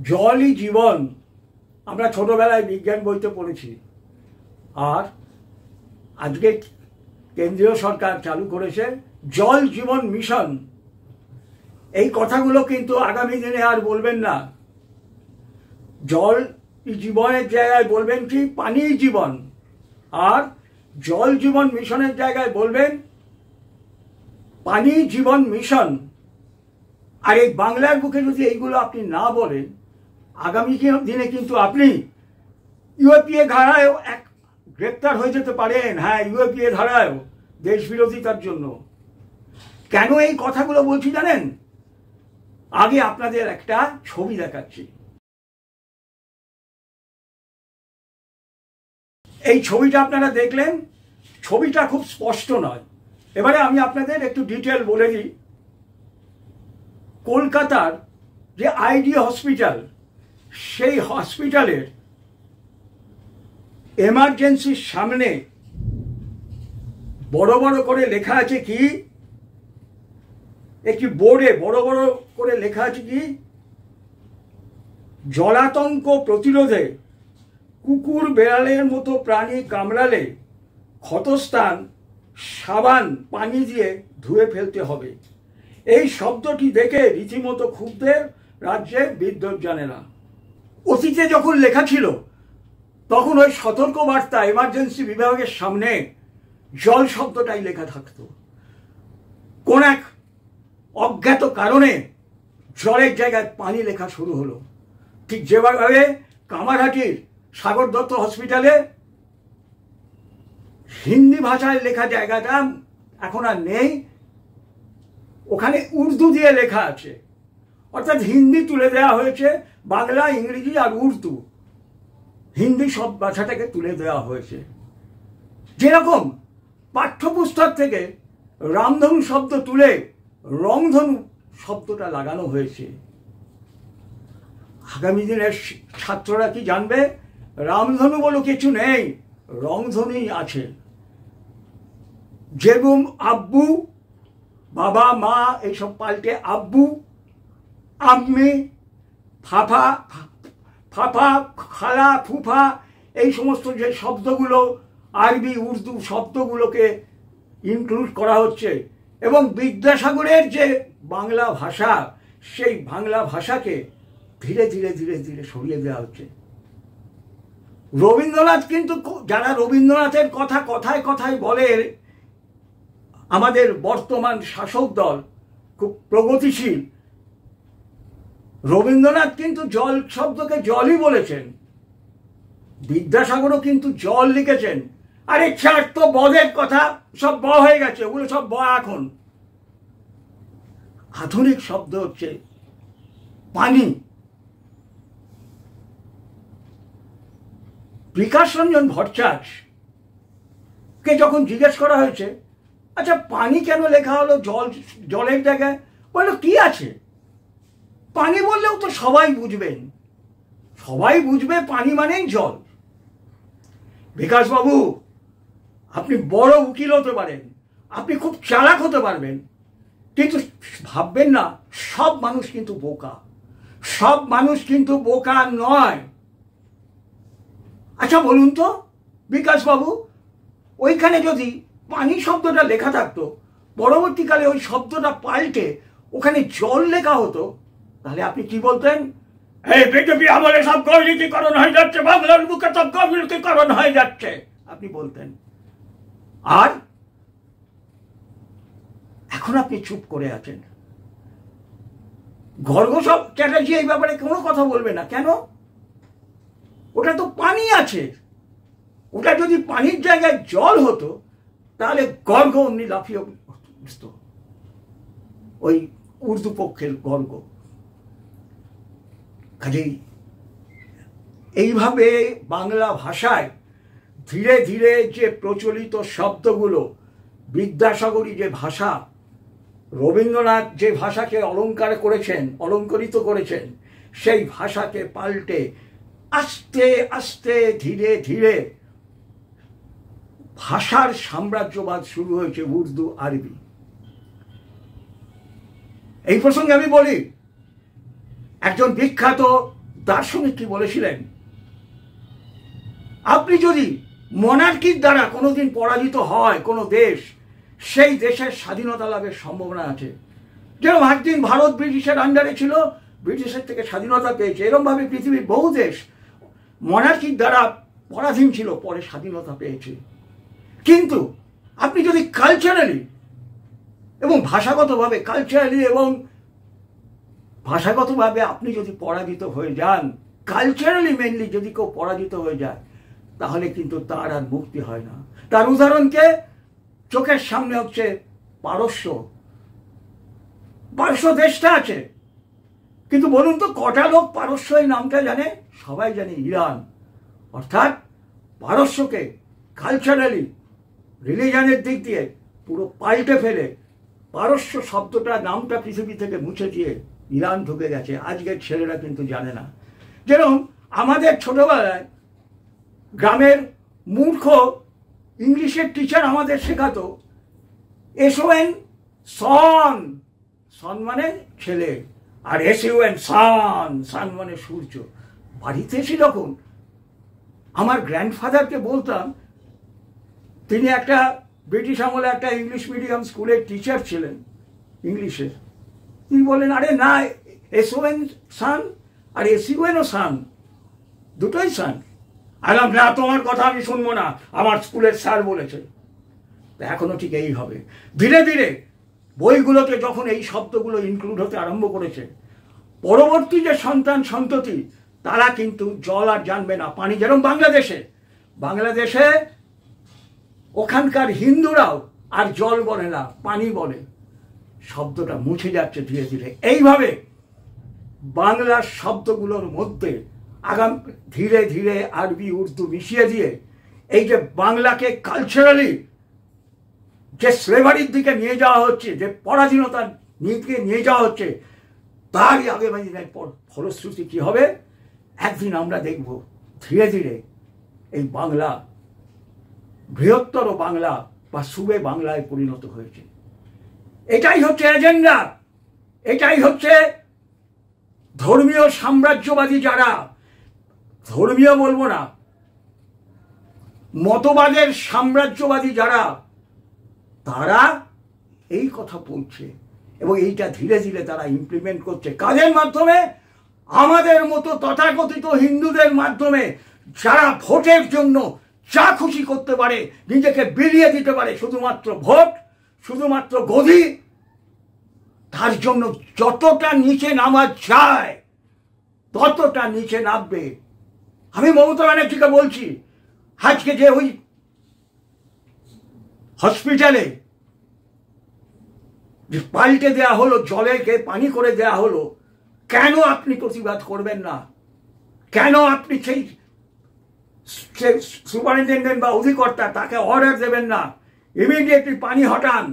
জলই জীবন আমরা ছোটবেলায় বিজ্ঞান বইতে পড়েছি। আর আজকে কেন্দ্রীয় সরকার চালু করেছে জল জীবন মিশন। এই কথাগুলো কিন্তু আগামী দিনে আর বলবেন না। জল জীবনের জায়গায় বলবেন কি পানি জীবন, আর জল জীবন মিশনের জায়গায় বলবেন পানি জীবন মিশন। আর এই বাংলার বুকে যদি এইগুলো আপনি না বলেন, আগামী দিনে কিন্তু আপনি ইউএপিএ ধারায়ও গ্রেপ্তার হয়ে যেতে পারেন। হ্যাঁ, ইউএপিএ ধারায়ও, দেশ বিরোধিতার জন্য। কেন এই কথাগুলো বলছি জানেন? আগে আপনাদের একটা ছবি দেখাচ্ছি। এই ছবিটা আপনারা দেখলেন, ছবিটা খুব স্পষ্ট নয়। এবারে আমি আপনাদের একটু ডিটেল বলে দিই। কলকাতার যে আইডি হসপিটাল, সেই হসপিটালের এমার্জেন্সির সামনে বড় বড় করে লেখা আছে কি, একটি বোর্ডে বড় বড় করে লেখা আছে কি, জলাতঙ্ক প্রতিরোধে কুকুর বেড়ালের মতো প্রাণী কামড়ালে ক্ষতস্থান সাবান পানি দিয়ে ধুয়ে ফেলতে হবে। এই শব্দটি দেখে রীতিমতো ক্ষুব্ধের রাজ্যে বিদ্যুৎজানেরা। অতীতে যখন লেখা ছিল তখন ওই সতর্ক বার্তা এমার্জেন্সি বিভাগের সামনে জল শব্দটাই লেখা থাকতো। কোন এক অজ্ঞাত কারণে জলের জায়গায় পানি লেখা শুরু হলো। ঠিক যেভাবে কামারহাটির সাগর দত্ত হসপিটালে হিন্দি ভাষায় লেখা জায়গাটা এখন আর নেই, ওখানে উর্দু দিয়ে লেখা আছে। অর্থাৎ হিন্দি তুলে দেওয়া হয়েছে, বাংলা, ইংরেজি আর উর্দু, হিন্দি সব ভাষাটাকে তুলে দেওয়া হয়েছে। যেরকম পাঠ্যপুস্তক থেকে রামধনু শব্দ তুলে রংধনু শব্দটা লাগানো হয়েছে। আগামী দিনের ছাত্ররা কি জানবে? রামধনু বলে কিছু নেই, রংধনুই আছে। যেরকম আব্বু, বাবা, মা এইসব পাল্টে আব্বু, আম্মি, ফাফা, ফাফা, খালা, ফুফা, এই সমস্ত যে শব্দগুলো আরবি উর্দু শব্দগুলোকে ইনক্লুড করা হচ্ছে। এবং বিদ্যাসাগরের যে বাংলা ভাষা, সেই বাংলা ভাষাকে ধীরে ধীরে ধীরে ধীরে সরিয়ে দেওয়া হচ্ছে। রবীন্দ্রনাথ কিন্তু, যারা রবীন্দ্রনাথের কথা কথায় কথায় বলে, আমাদের বর্তমান শাসক দল খুব প্রগতিশীল, রবীন্দ্রনাথ কিন্তু জল শব্দকে জলই বলেছেন। বিদ্যাসাগরও কিন্তু জল লিখেছেন। আরে ছাড় তো, বদের কথা সব ব হয়ে গেছে, ওগুলো সব ব। এখন আধুনিক শব্দ হচ্ছে পানি। বিকাশ রঞ্জন ভট্টাচার্যকে যখন জিজ্ঞেস করা হয়েছে, আচ্ছা পানি কেন লেখা হলো জলের জায়গায়, বললো কি আছে, পানি বললেও তো সবাই বুঝবেন, সবাই বুঝবে পানি মানেই জল। বিকাশবাবু, আপনি বড় উকিল হতে পারেন, আপনি খুব চালাক হতে পারবেন, কিন্তু ভাববেন না সব মানুষ কিন্তু বোকা। সব মানুষ কিন্তু বোকা নয়। আচ্ছা বলুন তো বিকাশবাবু, ওইখানে যদি পানি শব্দটা লেখা থাকতো, পরবর্তীকালে ওই শব্দটা পাল্টে ওখানে জল লেখা হতো, তাহলে আপনি কি বলতেন? এই বিজেপি আমলে সব গণনীতিকরণ হয়ে যাচ্ছে, বাংলার বুকে সব গণনীতিকরণ হয়ে যাচ্ছে, আপনি বলতেন। আর এখন আপনি চুপ করে আছেন। গর্গ চ্যাটার্জি এই ব্যাপারে কোনো কথা বলবে না কেন? ওটা তো পানি আছে। ওটা যদি পানির জায়গায় জল হতো তাহলে গর্গ অমনি লাফিয়ে বুঝতো, ওই উর্দু পক্ষের গর্গ। কাজেই এইভাবে বাংলা ভাষায় ধীরে ধীরে যে প্রচলিত শব্দগুলো, বিদ্যাসাগরী যে ভাষা, রবীন্দ্রনাথ যে ভাষাকে অলঙ্কারিত করেছেন, সেই ভাষাকে পাল্টে আস্তে আস্তে ধীরে ধীরে ভাষার সাম্রাজ্যবাদ শুরু হয়েছে, উর্দু, আরবি। এই প্রসঙ্গে আমি বলি, একজন বিখ্যাত দার্শনিক কি বলেছিলেন, আপনি যদি মনার্কির দ্বারা কোনোদিন পরাজিত হয় কোনো দেশ, সেই দেশের স্বাধীনতা লাভের সম্ভাবনা আছে। যেরকম একদিন ভারত ব্রিটিশের আন্ডারে ছিল, ব্রিটিশের থেকে স্বাধীনতা পেয়েছে, এরকমভাবে পৃথিবীর বহু দেশ মনার্কির দ্বারা পরাধীন ছিল, পরে স্বাধীনতা পেয়েছে। কিন্তু আপনি যদি কালচারালি এবং ভাষাগতভাবে, কালচারালি এবং ভাষাগতভাবে আপনি যদি পরাজিত হয়ে যান, কালচারালি মেনলি যদি কেউ পরাজিত হয়ে যায়, তাহলে কিন্তু তার আর মুক্তি হয় না। তার উদাহরণকে চোখের সামনে হচ্ছে পারস্য। পারস্য দেশটা আছে, কিন্তু বলুন তো কটা লোক পারস্য এই নামটা জানে? সবাই জানে ইরান। অর্থাৎ পারস্যকে কালচারালি, রিলিজনের দিক দিয়ে পুরো পাল্টে ফেলে পারস্য শব্দটা, নামটা পৃথিবী থেকে মুছে দিয়ে ইরান ঢুকে গেছে। আজকের ছেলেরা কিন্তু জানে না। যেরকম আমাদের ছোটবেলায় গ্রামের মূর্খ ইংলিশের টিচার আমাদের শেখাতো SON সন, সন মানে ছেলে, আর SUN সান, সান মানে সূর্য। বাড়িতে এসে যখন আমার গ্র্যান্ডফাদারকে বলতাম, তিনি একটা ব্রিটিশ আমলে একটা ইংলিশ মিডিয়াম স্কুলের টিচার ছিলেন ইংলিশের, তিনি বললেন, আরে না, SON সান আর SUNও সান, দুটোই সান। আলাম না, তোমার কথা আমি শুনবো না, আমার স্কুলের স্যার বলেছে। এখনো ঠিক এই হবে। ধীরে ধীরে বইগুলোতে যখন এই শব্দগুলো ইনক্লুড হতে আরম্ভ করেছে, পরবর্তী যে সন্তান সন্ততি তারা কিন্তু জল আর জানবে না, পানি। যেরকম বাংলাদেশে ওখানকার হিন্দুরাও আর জল বলে না, পানি বলে। শব্দটা মুছে যাচ্ছে ধীরে ধীরে। এইভাবে বাংলার শব্দগুলোর মধ্যে ধীরে ধীরে আরবি উর্দু মিশিয়ে দিয়ে এই যে বাংলাকে কালচারালি যে স্লেভারির দিকে নিয়ে যাওয়া হচ্ছে, যে পরাধীনতার দিকে নিয়ে যাওয়া হচ্ছে, তারই আগামী দিনের ফলশ্রুতি কি হবে একদিন আমরা দেখব। ধীরে ধীরে এই বাংলা বৃহত্তর বাংলা বা সুবে বাংলায় পরিণত হয়েছে। এটাই হচ্ছে এজেন্ডা, এটাই হচ্ছে ধর্মীয় সাম্রাজ্যবাদী যারা, ধর্মীয় বলবো না, মতবাদের সাম্রাজ্যবাদী যারা, তারা এই কথা বলছে এবং এইটা ধীরে ধীরে তারা ইমপ্লিমেন্ট করছে। কাদের মাধ্যমে? আমাদের মতো তথাকথিত হিন্দুদের মাধ্যমে, যারা ভোটের জন্য যা খুশি করতে পারে, নিজেকে বিলিয়ে দিতে পারে শুধুমাত্র ভোট, শুধুমাত্র গদি, তার জন্য যতটা নিচে নামা যায় ততটা নিচে নামবে। আমি মমতা ব্যানার্জিকে বলছি, আজকে যে ওই হসপিটালে যে পাল্টে দেয়া হলো, জলেকে পানি করে দেয়া হলো, কেন আপনি প্রতিবাদ করবেন না? কেন আপনি সেই সুপারিনটেন্ডেন্ট বা অধিকর্তা তাকে অর্ডার দেবেন না, ইমিডিয়েটলি পানি হটান,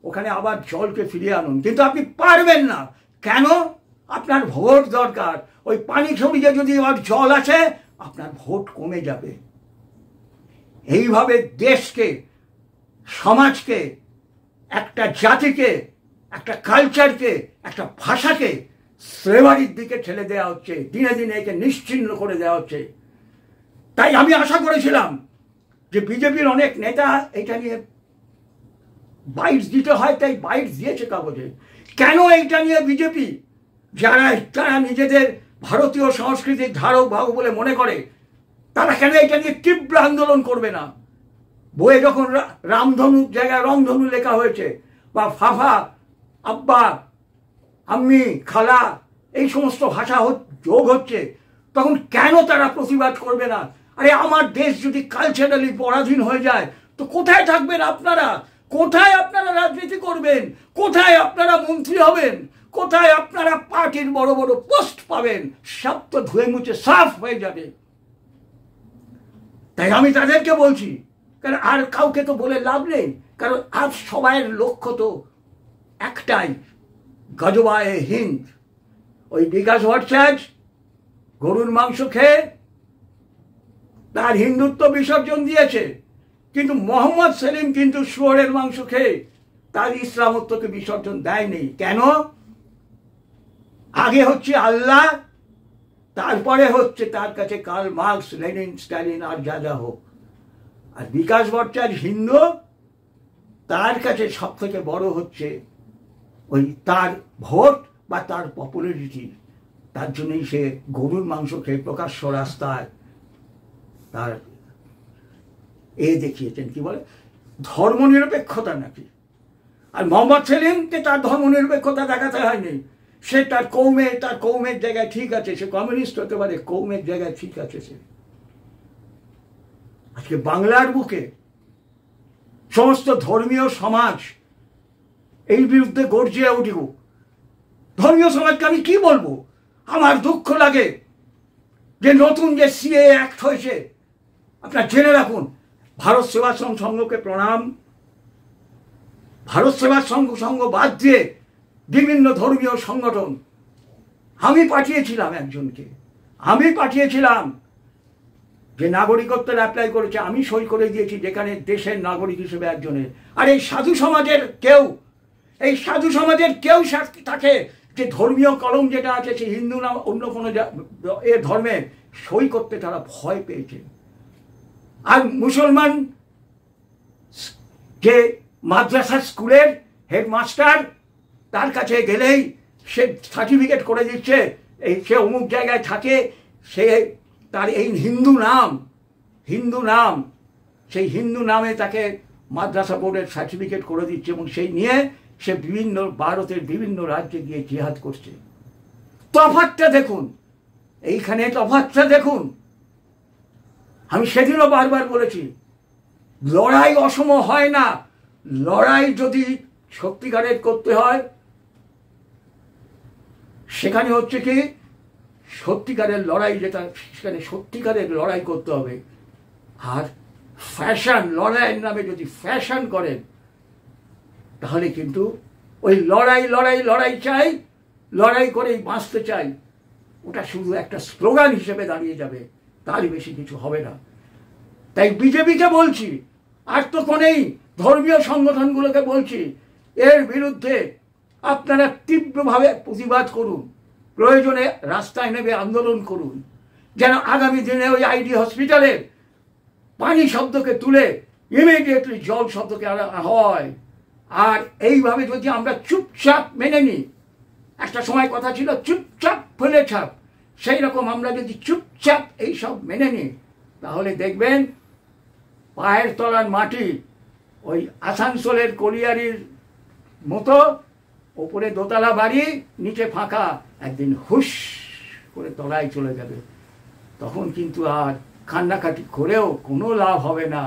ওখানে আবার জলকে ফিরিয়ে আনুন? কিন্তু আপনি পারবেন না। কেন? আপনার ভোট দরকার। ওই পানি ছড়িয়ে যদি আবার জল আসে, আপনার ভোট কমে যাবে। এইভাবে দেশকে, সমাজকে, একটা জাতিকে, একটা কালচারকে, একটা ভাষাকে স্লেভারির দিকে ঠেলে দেওয়া হচ্ছে, দিনে দিনে একে নিশ্চিহ্ন করে দেওয়া হচ্ছে। তাই আমি আশা করেছিলাম যে বিজেপির অনেক নেতা এটা নিয়ে বাইটস দিতে হয়, তাই বাইটস দিয়েছে কাগজে। কেন এইটা নিয়ে বিজেপি, যারা নিজেদের ভারতীয় সংস্কৃতির ধারক বাহক বলে মনে করে, তারা কেন এটা নিয়ে তীব্র আন্দোলন করবে না? বইয়ে যখন রামধনু জায়গায় রংধনু লেখা হয়েছে, বা ফাফা, আব্বা, আম্মি, খালা, এই সমস্ত ভাষা যোগ হচ্ছে, তখন কেন তারা প্রতিবাদ করবে না? আরে আমার দেশ যদি কালচারালি পরাধীন হয়ে যায়, তো কোথায় থাকবেন আপনারা? কোথায় আপনারা রাজনীতি করবেন? কোথায় আপনারা মন্ত্রী হবেন? কোথায় আপনারা পার্টির বড় বড় পোস্ট পাবেন? সব তো ধুয়ে মুছে সাফ হয়ে যাবে। তাই আমি তাদেরকে বলছি, কারণ আর কাউকে তো বলে লাভ নেই, কারণ আজ সবাইয়ের লক্ষ্য তো একটাই, গজবায়ে হিন্দ। ওই বিকাশ ভট্টাচার্য গরুর মাংস খেয়ে তার হিন্দুত্ব বিসর্জন দিয়েছে, কিন্তু মোহাম্মদ সেলিম কিন্তু শুয়োরের মাংস খেয়ে তার ইসলামত্বকে বিসর্জন দেয়নি। কেন? আগে হচ্ছে আল্লাহ, তারপরে হচ্ছে তার কাছে কার্ল মার্কস, লেনিন, স্ট্যালিন আর যা যা হোক। আর বিকাশ ভট্টাচার্য হিন্দু, তার কাছে সব থেকে বড় হচ্ছে ওই তার ভোট বা তার পপুলারিটি। তার জন্যই সে গরুর মাংস খেয়ে প্রকাশ্য রাস্তায় তার দেখিয়েছেন, কি বলে, ধর্মনিরপেক্ষতা নাকি। আর মোহাম্মদ সেলিমকে তার ধর্মনিরপেক্ষতা দেখাতে হয়নি। সে তার কৌমের জায়গায় ঠিক আছে, সে কমিউনিস্ট হতে পারে, কৌমের জায়গায় ঠিক আছে সে। আজকে বাংলার বুকে সমস্ত ধর্মীয় সমাজ এই বিরুদ্ধে গর্জে উঠব। ধর্মীয় সমাজকে আমি কি বলবো? আমার দুঃখ লাগে যে নতুন যে সিএ অ্যাক্ট হয়েছে, আপনার জেনে রাখুন, ভারত সেবাশ্রম সংঘকে প্রণাম। ভারত সেবাশ্রম সংঘ বাদ দিয়ে বিভিন্ন ধর্মীয় সংগঠন, আমি পাঠিয়েছিলাম একজনকে, যে নাগরিকত্বের অ্যাপ্লাই করেছে, আমি সই করে দিয়েছি, যেখানে দেশের নাগরিক হিসেবে একজনের। আর এই সাধু সমাজের কেউ তাকে যে ধর্মীয় কলম যেটা আছে, সে হিন্দু না অন্য কোনো ধর্মে সই করতে তারা ভয় পেয়েছে। আর মুসলমান যে মাদ্রাসা স্কুলের হেডমাস্টার, তার কাছে গেলেই সে সার্টিফিকেট করে দিচ্ছে, সে অমুক জায়গায় থাকে, সে তার এই হিন্দু নাম, সেই হিন্দু নামে তাকে মাদ্রাসা বোর্ডের সার্টিফিকেট করে দিচ্ছে, এবং সেই নিয়ে সে ভারতের বিভিন্ন রাজ্যে গিয়ে জিহাদ করছে। তফাৎটা দেখুন, এইখানে তফাৎটা দেখুন। আমি সেদিনও বারবার বলেছি, লড়াই অসম হয় না। লড়াই যদি সত্যিকারের করতে হয়, সেখানে হচ্ছে কি সত্যিকারের লড়াই, যেটা সেখানে সত্যিকারের লড়াই করতে হবে। আর লড়াইয়ের নামে যদি ফ্যাশন করেন, তাহলে কিন্তু ওই লড়াই চাই, লড়াই করেই বাঁচতে চাই, ওটা শুধু একটা স্লোগান হিসেবে দাঁড়িয়ে যাবে, তার বেশি কিছু হবে না। তাই বিজেপিকে বলছি, আর তো কোনেই ধর্মীয় সংগঠনগুলোকে বলছি, এর বিরুদ্ধে আপনারা তীব্রভাবে প্রতিবাদ করুন, প্রয়োজনে রাস্তায় নেমে আন্দোলন করুন, যেন আগামী দিনে ওই আইডি হসপিটালের পানি শব্দকে তুলে ইমিডিয়েটলি জল শব্দকে আনা হয়। আর এইভাবে যদি আমরা চুপচাপ মেনে নিই, একটা সময় কথা ছিল চুপচাপ ফেলে ছাপ, সেই রকম আমরা যদি চুপচাপ এইসব মেনে নিই, তাহলে দেখবেন পায়ের তলার মাটি ওই আসানসোলের কলিয়ারির মতো, ওপরে দোতলা বাড়ি, নিচে ফাঁকা, একদিন হুশ করে তলায় চলে যাবে। তখন কিন্তু আর কান্নাকাটি করেও কোনো লাভ হবে না।